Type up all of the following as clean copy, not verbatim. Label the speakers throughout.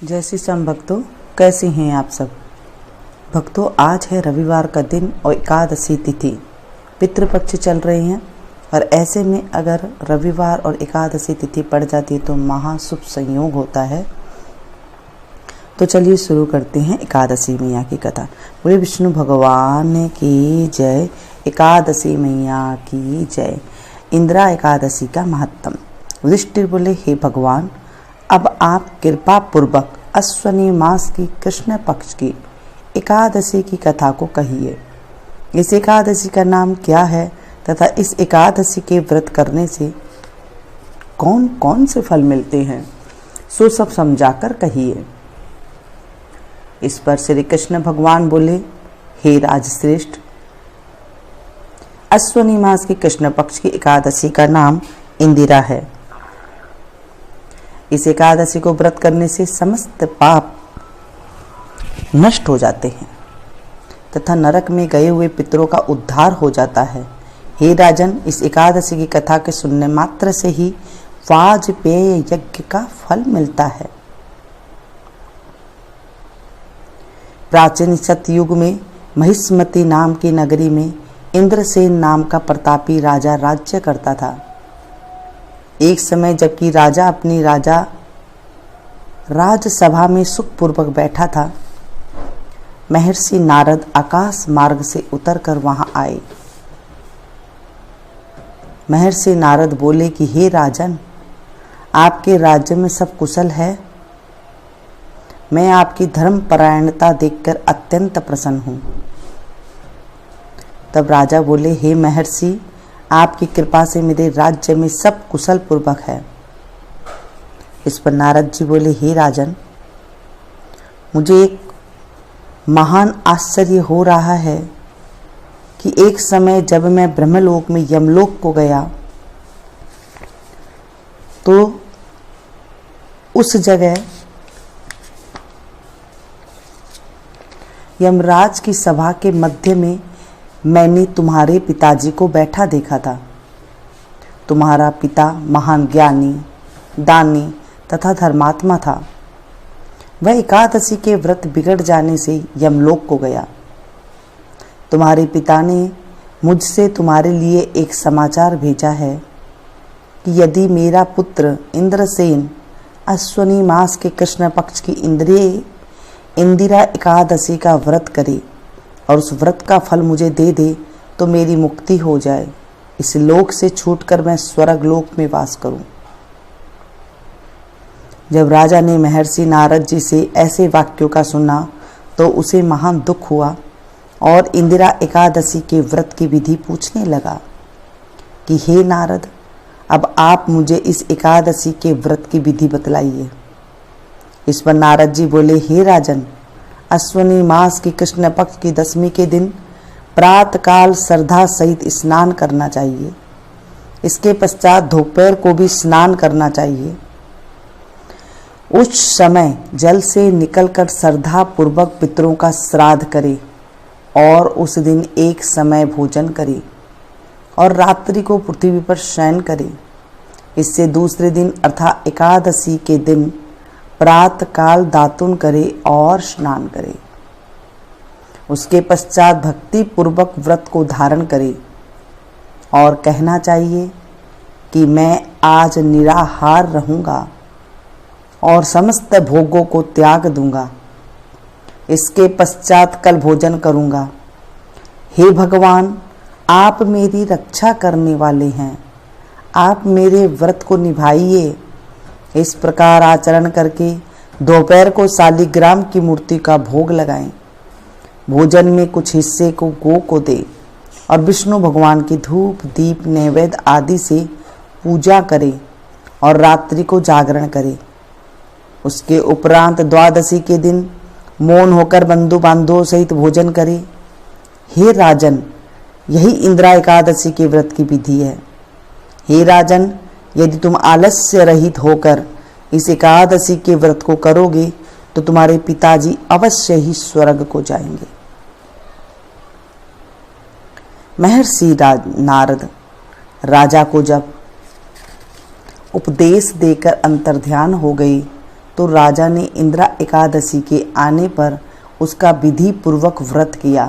Speaker 1: जय श्री श्याम भक्तों, कैसे हैं आप सब भक्तों। आज है रविवार का दिन और एकादशी तिथि, पितृपक्ष चल रहे हैं और ऐसे में अगर रविवार और एकादशी तिथि पड़ जाती है तो महाशुभ संयोग होता है। तो चलिए शुरू करते हैं एकादशी मैया की कथा। बोले विष्णु भगवान की जय, एकादशी मैया की जय। इंदिरा एकादशी का महत्तम। युधिष्ठिर बोले, हे भगवान, अब आप कृपा पूर्वक अश्वनी मास की कृष्ण पक्ष की एकादशी की कथा को कहिए। इस एकादशी का नाम क्या है तथा इस एकादशी के व्रत करने से कौन कौन से फल मिलते हैं, सो सब समझाकर कहिए। इस पर श्री कृष्ण भगवान बोले, हे राजश्रेष्ठ, अश्वनी मास की कृष्ण पक्ष की एकादशी का नाम इंदिरा है। इस एकादशी को व्रत करने से समस्त पाप नष्ट हो जाते हैं तथा नरक में गए हुए पितरों का उद्धार हो जाता है। हे राजन, इस एकादशी की कथा के सुनने मात्र से ही वाजपेय यज्ञ का फल मिलता है। प्राचीन सतयुग में महिष्मती नाम की नगरी में इंद्रसेन नाम का प्रतापी राजा राज्य करता था। एक समय जबकि राजा अपनी राजसभा में सुखपूर्वक बैठा था, महर्षि नारद आकाश मार्ग से उतरकर वहां आए। महर्षि नारद बोले कि हे राजन, आपके राज्य में सब कुशल है। मैं आपकी धर्मपरायणता देखकर अत्यंत प्रसन्न हूँ। तब राजा बोले, हे महर्षि, आपकी कृपा से मेरे राज्य में सब कुशल पूर्वक है। इस पर नारद जी बोले, हे राजन, मुझे एक महान आश्चर्य हो रहा है कि एक समय जब मैं ब्रह्मलोक में यमलोक को गया तो उस जगह यमराज की सभा के मध्य में मैंने तुम्हारे पिताजी को बैठा देखा था। तुम्हारा पिता महान ज्ञानी, दानी तथा धर्मात्मा था। वह एकादशी के व्रत बिगड़ जाने से यमलोक को गया। तुम्हारे पिता ने मुझसे तुम्हारे लिए एक समाचार भेजा है कि यदि मेरा पुत्र इंद्रसेन अश्वनी मास के कृष्ण पक्ष की इंदिरा एकादशी का व्रत करे और उस व्रत का फल मुझे दे दे तो मेरी मुक्ति हो जाए। इस लोक से छूटकर मैं स्वर्ग लोक में वास करूं। जब राजा ने महर्षि नारद जी से ऐसे वाक्यों का सुना तो उसे महान दुख हुआ और इंदिरा एकादशी के व्रत की विधि पूछने लगा कि हे नारद, अब आप मुझे इस एकादशी के व्रत की विधि बतलाइए। इस पर नारद जी बोले, हे राजन, अश्वनी मास की कृष्ण पक्ष की दशमी के दिन प्रातःकाल श्रद्धा सहित स्नान करना चाहिए। इसके पश्चात दोपहर को भी स्नान करना चाहिए। उस समय जल से निकलकर श्रद्धा पूर्वक पितरों का श्राद्ध करे और उस दिन एक समय भोजन करे और रात्रि को पृथ्वी पर शयन करे। इससे दूसरे दिन अर्थात एकादशी के दिन प्रातःकाल दातुन करे और स्नान करे। उसके पश्चात भक्ति पूर्वक व्रत को धारण करे और कहना चाहिए कि मैं आज निराहार रहूँगा और समस्त भोगों को त्याग दूंगा। इसके पश्चात कल भोजन करूँगा। हे भगवान, आप मेरी रक्षा करने वाले हैं, आप मेरे व्रत को निभाइए। इस प्रकार आचरण करके दोपहर को शालिग्राम की मूर्ति का भोग लगाएं। भोजन में कुछ हिस्से को गौ को दे और विष्णु भगवान की धूप दीप नैवेद्य आदि से पूजा करे और रात्रि को जागरण करे। उसके उपरांत द्वादशी के दिन मौन होकर बंधु बांधवों सहित भोजन करे। हे राजन, यही इंदिरा एकादशी के व्रत की विधि है। हे राजन, यदि तुम आलस्य रहित होकर इस एकादशी के व्रत को करोगे तो तुम्हारे पिताजी अवश्य ही स्वर्ग को जाएंगे। महर्षि नारद राजा को जब उपदेश देकर अंतर्ध्यान हो गई तो राजा ने इंदिरा एकादशी के आने पर उसका विधि पूर्वक व्रत किया।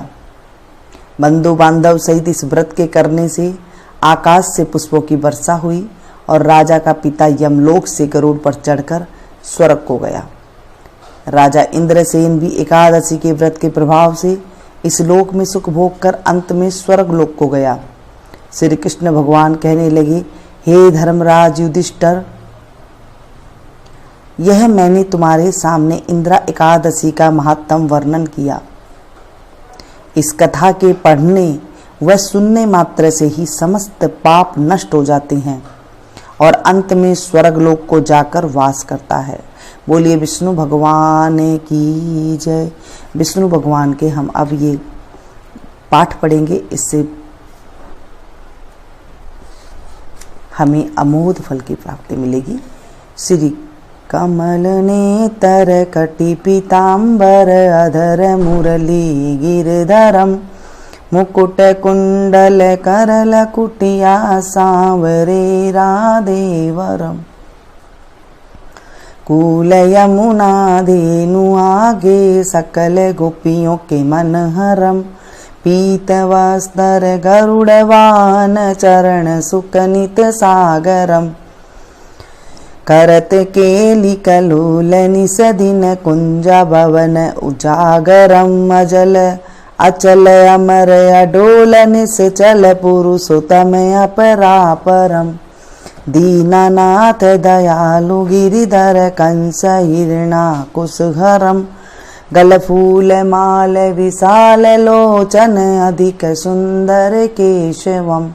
Speaker 1: बंधु बांधव सहित इस व्रत के करने से आकाश से पुष्पों की वर्षा हुई और राजा का पिता यमलोक से गरुड़ पर चढ़कर स्वर्ग को गया। राजा इंद्रसेन भी एकादशी के व्रत के प्रभाव से इस लोक में सुख भोग कर अंत में स्वर्ग लोक को गया। श्री कृष्ण भगवान कहने लगे, हे धर्मराज युधिष्ठिर, यह मैंने तुम्हारे सामने इंदिरा एकादशी का महात्म वर्णन किया। इस कथा के पढ़ने व सुनने मात्र से ही समस्त पाप नष्ट हो जाते हैं और अंत में स्वर्ग लोक को जाकर वास करता है। बोलिए विष्णु भगवान की जय। विष्णु भगवान के हम अब ये पाठ पढ़ेंगे, इससे हमें अमोघ फल की प्राप्ति मिलेगी। श्री कमल नेतर कटि पीतांबर अधर मुरली गिरधरम मुकुट कुंडल करल कुटिया सांवरे राधेवरम कूल यमुना धेनु आगे सकल गोपियों के मनहरम पीत वस्त्र गरुड़वान चरण सुकनित सागरम करत केली कलोल निसदिन कुंजा भवन उजागरम अजल अचल अमर अडोल निश्चल पुरुषोत्तम अपरापरम दीनानाथ दयालु गिरिधर कंस हिरणाकुशघरम गलफूल माल विशाल लोचन अधिक सुंदर केशवम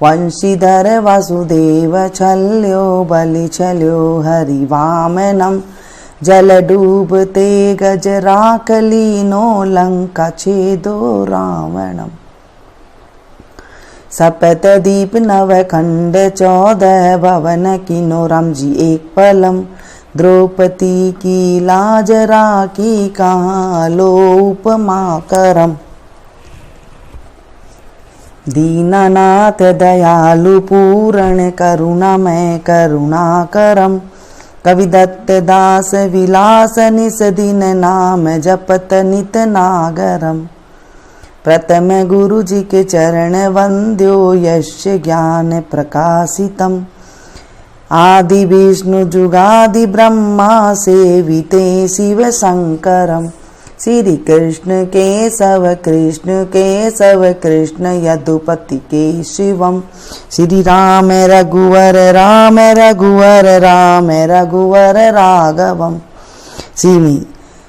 Speaker 1: वंशीधर वासुदेव छल्यो बलि छल्यो हरिवामनम जल डूबते गजराकलीनो लंका छेदो रावणम सपत दीप नव खंड 14 भवन किनो राम जी एक पलम द्रौपदी की लाज राखी कहाँ लो उपमा करम दीनानाथ दयालु पूर्ण करुणामय करुणा करम कविदत्त दास विलास निस दिन नाम जपत नित नागरम प्रथम गुरु जी के चरण वंद्यो यश ज्ञान प्रकाशितम आदि विष्णु जुगादि ब्रह्मा सेविते शिव शंकरम श्री कृष्ण केशव कृष्ण यदुपति के शिवम श्री राम रघुवर राघवम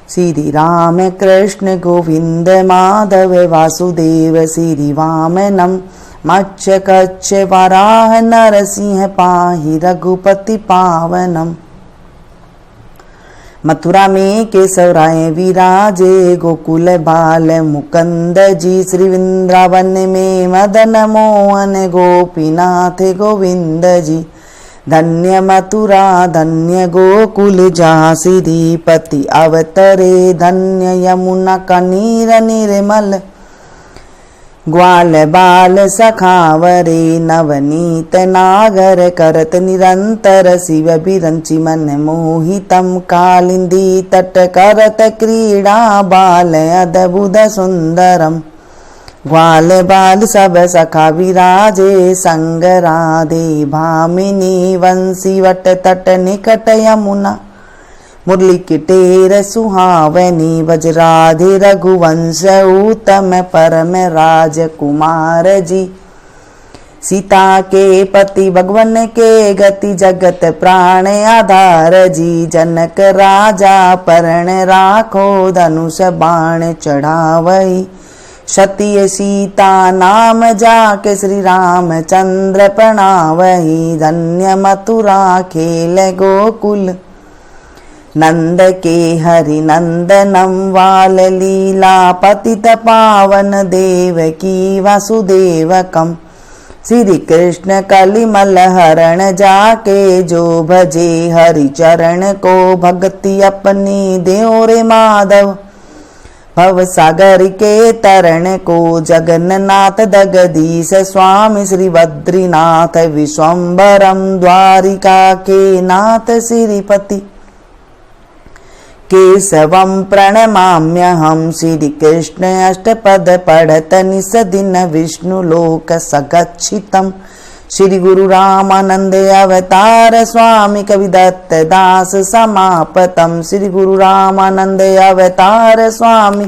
Speaker 1: श्री राम कृष्ण गोविंद माधव वासुदेव श्री वामनम मत्स्य कच्छ वराह नरसिंह पाहि रघुपति पावनम मथुरा में केशव राय विराजे गोकुल बाल मुकुंद जी श्री वृंदावन में मदन मोहन गोपीनाथ गोविंद जी धन्य मथुरा धन्य गोकुल जहाँ श्रीपति अवतरे धन्य यमुना का नीर निर्मल ग्वाल बाल सखावरे नवनीत नागर करत निरंतर शिव बिरंचि मन मोहितम कालिंदी तट करत क्रीड़ा बाल अद्भुत सुंदरम ग्वाल बाल सब सखा विराजे संग राधे भामिनी वंशी वट तट निकट यमुना मुरली किटेर सुहावनी वज्राधि रघुवंश उत्तम परम राजकुमार जी सीता के पति भगवन के गति जगत प्राण आधार जी जनक राजा परण राखो धनुष बाण चढ़ावई सत्य सीता नाम जाके श्री राम चंद्र प्रणावही धन्य मथुरा खेल गोकुल नंद के हरि नंदनम वाल लीला पतित पावन देव की वासुदेवकम श्री कृष्ण कलिमल हरण जाके जो भजे हरि चरण को भक्ति अपनी देओ रे माधव भव सागर के तरण को जगन्नाथ जगदीश स्वामी श्री बद्रीनाथ विश्वम्भरम द्वारिका के नाथ श्रीपति केशवं प्रणमाम्यहं श्रीकृष्ण अष्टपद पढ़त निस दिन विष्णुलोक सगच्छितम्। श्री गुरु रामानंद अवतार स्वामी कविदत्त दास समापतम्। श्री गुरु रामानंद अवतार स्वामी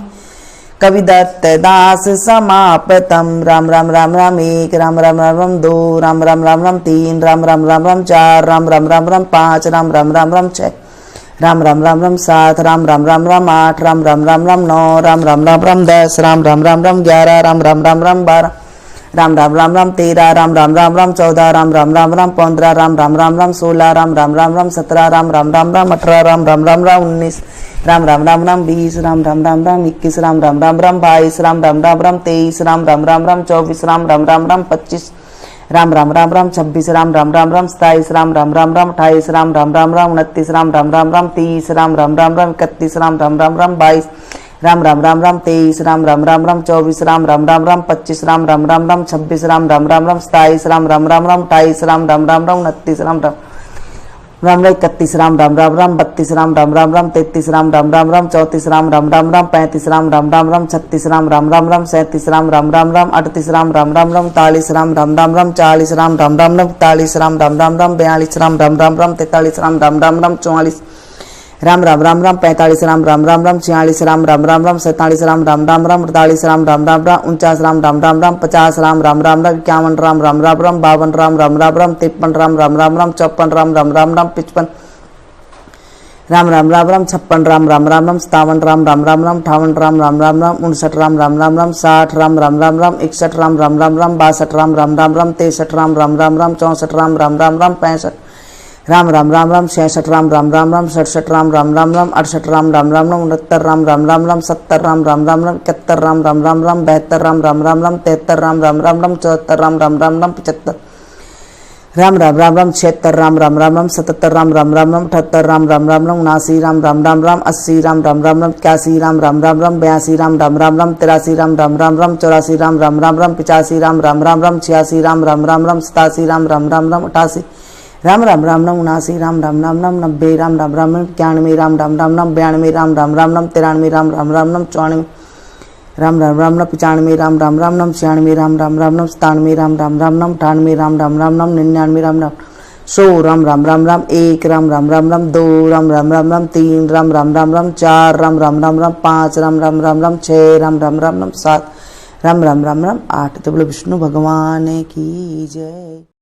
Speaker 1: कविदत्त दास समापतम्। राम राम राम राम एक, राम राम राम राम दो, राम राम राम राम तीन, राम राम राम राम चार, राम राम राम राम पाँच, राम राम राम राम छः, राम राम राम राम सात, राम राम राम राम आठ, राम राम राम राम नौ, राम राम राम राम 10, राम राम राम राम 11, राम राम राम राम 12, राम राम राम राम 13, राम राम राम राम 14, राम राम राम राम 15, राम राम राम राम 16, राम राम राम राम 17, राम राम राम राम 18, राम राम राम राम 19, राम राम राम राम 20, राम राम राम राम 21, राम राम राम राम 22, राम राम राम राम 23, राम राम राम राम 24, राम राम राम राम 25, राम राम राम राम 26, राम राम राम राम 27, राम राम राम राम 28, राम राम राम राम 29, राम राम राम राम 30, राम राम राम राम 31, राम राम राम राम 22, राम राम राम राम 23, राम राम राम राम 24, राम राम राम राम 25, राम राम राम राम 26, राम राम राम राम 27, राम राम राम राम 28, राम राम राम राम 29, राम राम राम 31, राम राम राम राम 32, राम राम राम राम 33, राम राम राम राम 34, राम राम राम राम 35, राम राम राम राम 36, राम राम राम राम 37, राम राम राम राम 38, राम राम राम राम 39, राम राम राम राम 40, राम राम राम राम 41, राम राम राम राम 42, राम राम राम राम 43, राम राम राम राम 44, राम राम राम राम 45, राम राम राम राम 46, राम राम राम राम 47, राम राम राम राम 48, राम राम राम राम 49, राम राम राम राम 50, राम राम राम राम 51, राम राम राम राम 52, राम राम राम राम 53, राम राम राम राम 54, राम राम राम राम 55, राम राम राम राम 56, राम राम राम राम 57, राम राम राम राम 58, राम राम राम राम 59, राम राम राम राम 60, राम राम राम राम 61, राम राम राम राम 62, राम राम राम राम 63, राम राम राम राम 64, राम राम राम राम 65, राम राम राम राम 66, राम राम राम राम 67, राम राम राम राम 68, राम राम राम राम 69, राम राम राम राम 70, राम राम राम राम 71, राम राम राम राम 72, राम राम राम राम 73, राम राम राम राम 74, राम राम राम राम 75, राम राम राम राम 76, राम राम राम राम 77, राम राम राम राम 78, राम राम राम राम 79, राम राम राम राम 80, राम राम राम राम 81, राम राम राम राम 82, राम राम राम राम 83, राम राम राम राम 84, राम राम राम राम 85, राम राम राम राम 86, राम राम राम राम 87, राम राम राम राम 88, राम राम राम राम 79, राम राम राम राम 90, राम राम राम राम 91, राम राम राम राम 92, राम राम राम राम 93, राम राम राम राम 94, राम राम राम राम 95, राम राम राम राम 96, राम राम राम राम 97, राम राम राम राम 98, राम राम राम राम 99, राम राम 100, राम राम राम राम 1, राम राम राम राम 2, राम राम राम राम 3, राम राम राम राम 4, राम राम राम राम 5, राम राम राम राम 6, राम राम राम राम 7, राम राम राम राम 8। तो बोलो विष्णु भगवान की जय।